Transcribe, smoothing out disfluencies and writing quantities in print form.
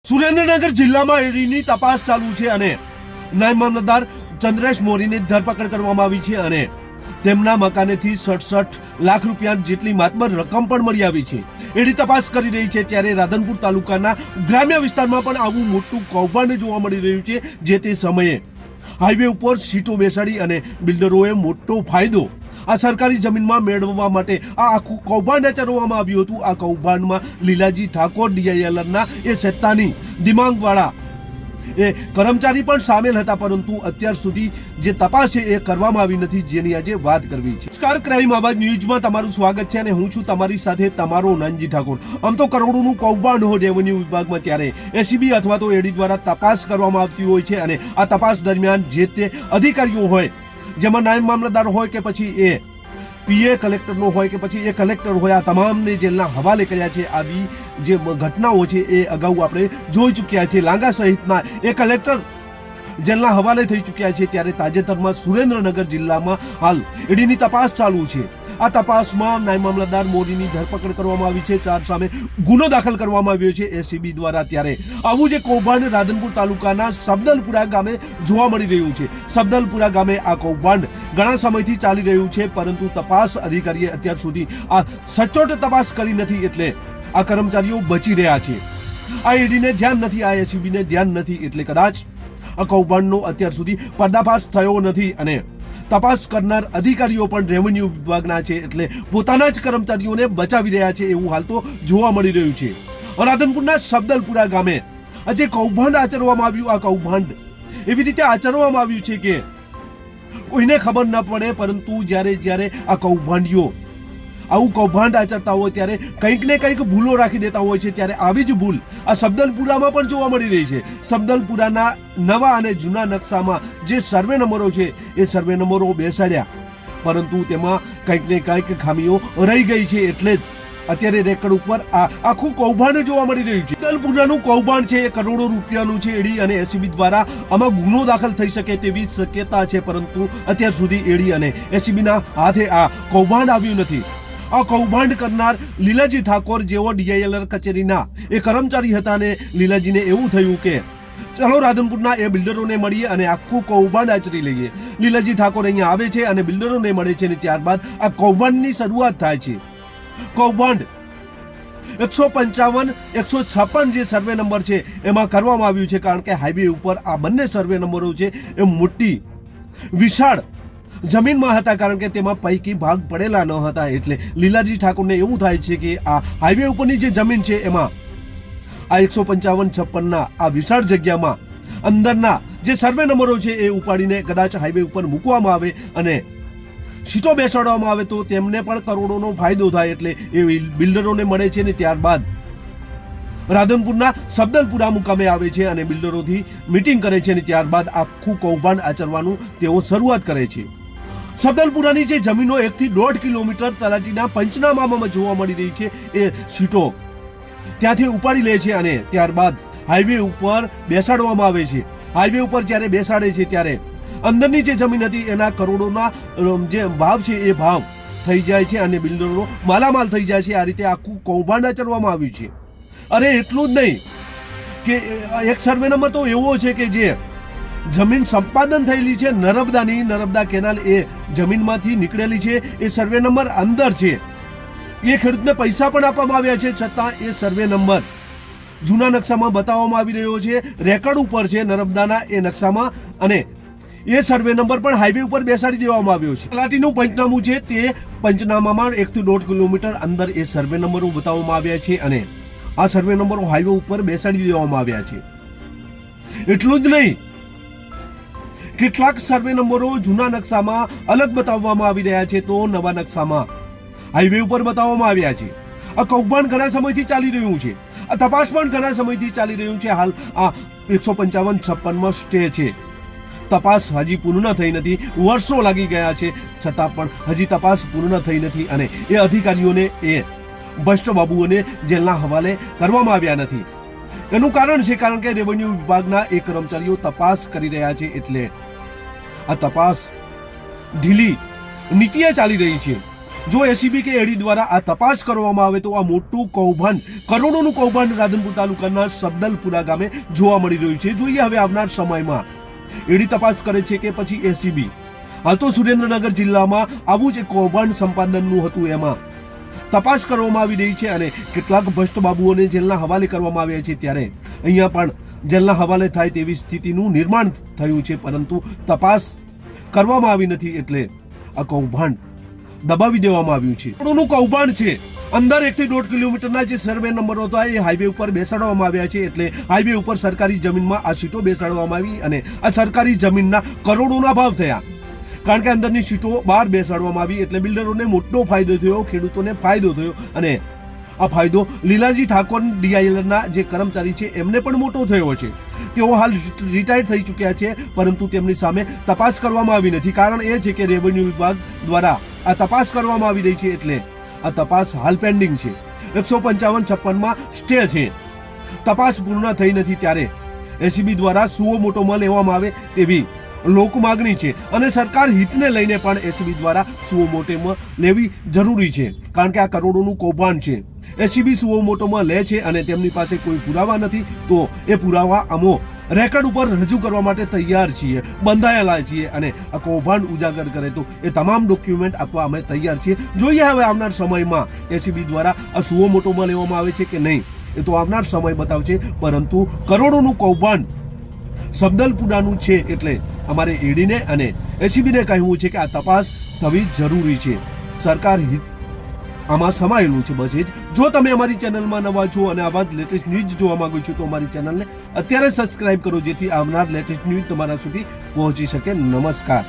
સુરેન્દ્રનગર જિલ્લામાં ઈડીની તપાસ ચાલુ છે અને નાયબ મામલતદાર ચંદ્રેશ મોરીની ધરપકડ કરવામાં આવી છે અને તેમના મકાનેથી 67 લાખ રૂપિયા જેટલી માતબર રકમ પણ મળી આવી છે. ઈડી તપાસ કરી રહી છે ત્યારે રાધનપુર તાલુકાના ગ્રામ્ય વિસ્તારમાં પણ આવું મોટું કૌભાંડ જોવા મળી રહ્યું છે. જે તે સમયે હાઈવે ઉપર સીટો બેસાડી અને બિલ્ડરોએ મોટો ફાયદો આ સરકારી જમીનમાં મેળવવા માટે આ આખું કૌભાંડ આચરવામાં આવ્યું હતું. આ કૌભાંડમાં લીલાજી ઠાકોર ડીઆઈએલઆરના એ સત્તાની દિમાગવાળા એ કર્મચારી પણ સામેલ હતા, પરંતુ અત્યાર સુધી જે તપાસ છે એ કરવામાં આવી નથી, જેની આજે વાત કરવી છે. નમસ્કાર, ક્રાઇમ આવાજ ન્યૂઝમાં તમારું સ્વાગત છે અને હું છું તમારી સાથે તમારો નાનજી ઠાકોર. આમ તો કરોડોનું કૌભાંડ હોય રેવન્યુ વિભાગમાં ત્યારે એસીબી અથવા તો ઈડી દ્વારા તપાસ કરવામાં આવતી હોય છે અને આ તપાસ દરમિયાન જે તે અધિકારીઓ હોય, જેમાં નાયબ મામલતદાર હોય કે પછી એ પીએ કલેક્ટરનો હોય કે પછી એ કલેક્ટર હોય, આ તમામને જેલના હવાલે કર્યા છે. આવી જે ઘટનાઓ છે એ અગાઉ આપણે જોઈ ચૂક્યા છે. લાંગા સહિતના એ કલેક્ટર જેલના હવાલે થઈ ચૂક્યા છે. ત્યારે તાજેતરમાં સુરેન્દ્રનગર જિલ્લામાં હાલ ઈડીની તપાસ ચાલુ છે. આ તપાસમાં નાયબ મામલતદાર મોરીની ધરપકડ કરવામાં આવી છે. 4 સામે ગુનો દાખલ કરવામાં આવ્યો છે એસીબી દ્વારા. ત્યારે આવું જે કૌભાંડ રાધનપુર તાલુકાના સબદલપુરા ગામે જોવા મળી રહ્યું છે. સબદલપુરા ગામે આ કૌભાંડ ઘણા સમયથી ચાલી રહ્યું છે, પરંતુ તપાસ અધિકારીએ અત્યાર સુધી આ સચોટ તપાસ કરી નથી, એટલે આ કર્મચારીઓ બચી રહ્યા છે. આ ઈડીને ધ્યાન નથી, આ એસીબીને ધ્યાન નથી, એટલે કદાચ આ કૌભાંડનો અત્યાર સુધી પર્દાફાશ થયો નથી અને તપાસ કરનાર અધિકારીઓ પણ રેવન્યુ વિભાગના છે, એટલે પોતાના જ કર્મચારીઓને બચાવી રહ્યા છે, એવું હાલ તો જોવા મળી રહ્યું છે. રાધનપુરના સબદલપુરા ગામે જે કૌભાંડ આચરવામાં આવ્યું, આ કૌભાંડ એવી રીતે આચરવામાં આવ્યું છે કે કોઈને ખબર ન પડે, પરંતુ જ્યારે આ કૌભાંડીઓ આવું કૌભાંડ આચરતા હોય ત્યારે કંઈક ને કંઈક ભૂલો રાખી દેતા હોય છે. ત્યારે આવી જ ભૂલ આ સબદલપુરામાં પણ જોવા મળી રહી છે. સબદલપુરાના નવા અને જૂના નકશામાં જે સર્વે નંબરો છે એ સર્વે નંબરો બેસાડ્યા, પરંતુ તેમાં કંઈક ને કંઈક ખામીઓ રહી ગઈ છે, એટલે જ અત્યારે રેકર્ડ ઉપર આ આખું કૌભાંડ જોવા મળી રહ્યું છે. સબદલપુરાનું કૌભાંડ છે એ કરોડો રૂપિયાનું છે. ઈડી અને એસીબી દ્વારા આમાં ગુનો દાખલ થઈ શકે તેવી શક્યતા છે, પરંતુ અત્યાર સુધી ઈડી અને એસીબીના હાથે આ કૌભાંડ આવ્યું નથી. આ કૌભાંડ કરનાર લીલાજી ઠાકોર જેવો ડીઆઈએલઆર કચેરીના એ કર્મચારી હતા અને લીલાજીને એવું થયું કે ચલો રાધનપુરના એ બિલ્ડરોને મળીએ અને આખું કૌભાંડ આચરી લઈએ. લીલાજી ઠાકોર અહીંયા આવે છે અને બિલ્ડરોને મળે છે અને ત્યારબાદ આ કૌભાંડની શરૂઆત થાય છે. કૌભાંડ 155, 156 જે સર્વે નંબર છે એમાં કરવામાં આવ્યું છે, કારણ કે હાઈવે ઉપર આ બંને સર્વે નંબરો છે એ મોટી વિશાળ જમીનમાં હતા, કારણ કે તેમાં પૈકી ભાગ પડેલા ન હતા. એટલે લીલાજી ઠાકોરને એવું થાય છે કે આ હાઈવે ઉપરની જે જમીન છે એમાં આ 155, 56ના આ વિશાળ જગ્યામાં અંદરના જે સર્વે નંબરો છે એ ઉપાડીને કદાચ હાઈવે ઉપર મૂકવામાં આવે અને સીટો બેસાડવામાં આવે તો તેમને પણ કરોડોનો ફાયદો થાય. એટલે એ બિલ્ડરોને મળે છે ને ત્યારબાદ રાધનપુરના સબદલપુરા મુકામે આવે છે અને બિલ્ડરોથી મીટિંગ કરે છે અને ત્યારબાદ આખું કૌભાંડ આચરવાનું તેઓ શરૂઆત કરે છે. સબદલપુરાની જે જમીનો 1 થી 1.5 કિલોમીટર તલાટીના પંચનામામાં જોવા મળી રહી છે એ સીટો ત્યાંથી ઉપાડી લે છે અને ત્યારબાદ હાઈવે ઉપર બેસાડવામાં આવે છે. હાઈવે ઉપર જ્યારે બેસાડે છે ત્યારે અંદરની જે જમીન હતી એના કરોડોના જે ભાવ છે એ ભાવ થઈ જાય છે અને બિલ્ડરો માલામાલ થઈ જાય છે. આ રીતે આખું કૌભાંડ આચરવામાં આવ્યું છે. અરે એટલું જ નહીં કે એક સર્વે નંબર તો એવો છે કે જે જમીન સંપાદન થયેલી છે નર્મદાની, નર્મદા કેનાલ એ જમીનમાંથી નીકળેલી છે, એ સર્વે નંબર અંદર છે. એ ખેડૂતને પૈસા પણ આપવામાં આવ્યા છે, છતાં એ સર્વે નંબર જૂના નકશામાં બતાવવામાં આવી રહ્યો છે, રેકર્ડ ઉપર છે નર્મદાના એ નકશામાં, અને એ સર્વે નંબર પણ હાઈવે ઉપર બેસાડી દેવામાં આવ્યો છે. તલાટીનું પંચનામું છે તે પંચનામામાં 1 થી 1.5 કિલોમીટર અંદર એ સર્વે નંબરો બતાવવામાં આવ્યા છે અને આ સર્વે નંબરો હાઈવે ઉપર બેસાડી દેવામાં આવ્યા છે. એટલું જ નહીં, કેટલાક સર્વે નંબરો જૂના નકશામાં અલગ બતાવવામાં આવી રહ્યા છે તો નવા નકશામાં હાઈવે ઉપર બતાવવામાં આવ્યા છે. આ કૌભાંડ ઘણા સમયથી ચાલી રહ્યું છે. આ તપાસ પણ ઘણા સમયથી ચાલી રહ્યું છે. હાલ આ 155, 56માં સ્ટે છે. તપાસ હજી પૂર્ણ થઈ નથી, વર્ષો લાગી ગયા છે, છતાં પણ હજી તપાસ પૂર્ણ થઈ નથી અને એ અધિકારીઓને એ ભ્રષ્ટ બાબુઓને જેલના હવાલે કરવામાં આવ્યા નથી. એનું કારણ છે કારણ કે રેવન્યુ વિભાગના એ કર્મચારીઓ તપાસ કરી રહ્યા છે, એટલે આ તપાસ ઢીલી નીતિએ ચાલી રહી છે. જો એસીબી કે એડી દ્વારા આ તપાસ કરવામાં આવે તો આ મોટું કૌભાંડ, કરોડોનું કૌભાંડ રાધનપુર તાલુકાના સબદલપુરા ગામે જોવા મળી રહ્યું છે. જોઈએ હવે આવનાર સમયમાં એડી તપાસ કરે છે કે પછી એસીબી. હાલ તો સુરેન્દ્રનગર જિલ્લામાં આવું જ એક કૌભાંડ સંપાદનનું હતું, એમાં તપાસ કરવામાં આવી રહી છે અને કેટલાક ભ્રષ્ટ બાબુઓને જેલના હવાલે કરવામાં આવ્યા છે. ત્યારે અહીંયા પણ જેલના હવાલે થાય તેવી સ્થિતિનું નિર્માણ થયું છે, પરંતુ તપાસ કરવામાં આવી નથી, એટલે આ કૌભાંડ દબાવી દેવામાં આવ્યું છે. કરોડોનું કૌભાંડ છે. અંદર 1 થી 1.5 કિલોમીટરના જે સર્વે નંબરો હતા એ હાઈવે ઉપર બેસાડવામાં આવ્યા છે, એટલે હાઈવે ઉપર સરકારી જમીનમાં આ સીટો બેસાડવામાં આવી અને આ સરકારી જમીનના કરોડોના ભાવ થયા. કારણ કે અંદરની સીટો બહાર બેસાડવામાં આવી, એટલે બિલ્ડરોને મોટો ફાયદો થયો, ખેડૂતોને ફાયદો થયો અને આ ફાયદો લીલાજી ઠાકોર ડીઆઈએલના જે કર્મચારી છે એમને પણ મોટો થયો છે. તેઓ હાલ રિટાયર થઈ ચૂક્યા છે, પરંતુ તેમની સામે તપાસ કરવામાં આવી નથી. કારણ એ છે કે રેવન્યુ વિભાગ દ્વારા આ તપાસ કરવામાં આવી રહી છે, એટલે આ તપાસ હાલ પેન્ડિંગ છે. 155-56 સ્ટે છે, તપાસ પૂર્ણ થઈ નથી. ત્યારે એસીબી દ્વારા સુઓ મોટોમાં લેવામાં આવે તેવી લોક માગણી છે અને સરકાર હિતને લઈને પણ એસીબી દ્વારા સુઓ મોટોમાં લેવી જરૂરી છે, કારણ કે આ કરોડોનું કૌભાંડ છે. એસીબી સુઓ મોટોમાં લે છે અને તેમની પાસે કોઈ પુરાવા નથી, તો એ પુરાવા અમો રેકર્ડ ઉપર રજૂ કરવા માટે તૈયાર છીએ, બંધાયેલા છીએ અને આ કૌભાંડ ઉજાગર કરે તો એ તમામ ડોક્યુમેન્ટ આપવા અમે તૈયાર છીએ. જોઈએ હવે આવનાર સમયમાં એસીબી દ્વારા આ સુઓ મોટોમાં લેવામાં આવે છે કે નહીં, એ તો આવનાર સમય બતાવશે. પરંતુ કરોડોનું કૌભાંડ સબદલપુરાનું છે, એટલે અમારે એડીને અને એસીબીને કહેવું છે કે આ તપાસ થવી જરૂરી છે. સરકાર હિત આમાં સમાયેલું છે. બસ જ. જો તમે અમારી ચેનલમાં નવા છો અને આવા જ લેટેસ્ટ ન્યૂઝ જોવા માંગો છો તો અમારી ચેનલને અત્યારે સબસ્ક્રાઇબ કરો, જેથી આવનાર લેટેસ્ટ ન્યૂઝ તમારા સુધી પહોંચી શકે. નમસ્કાર.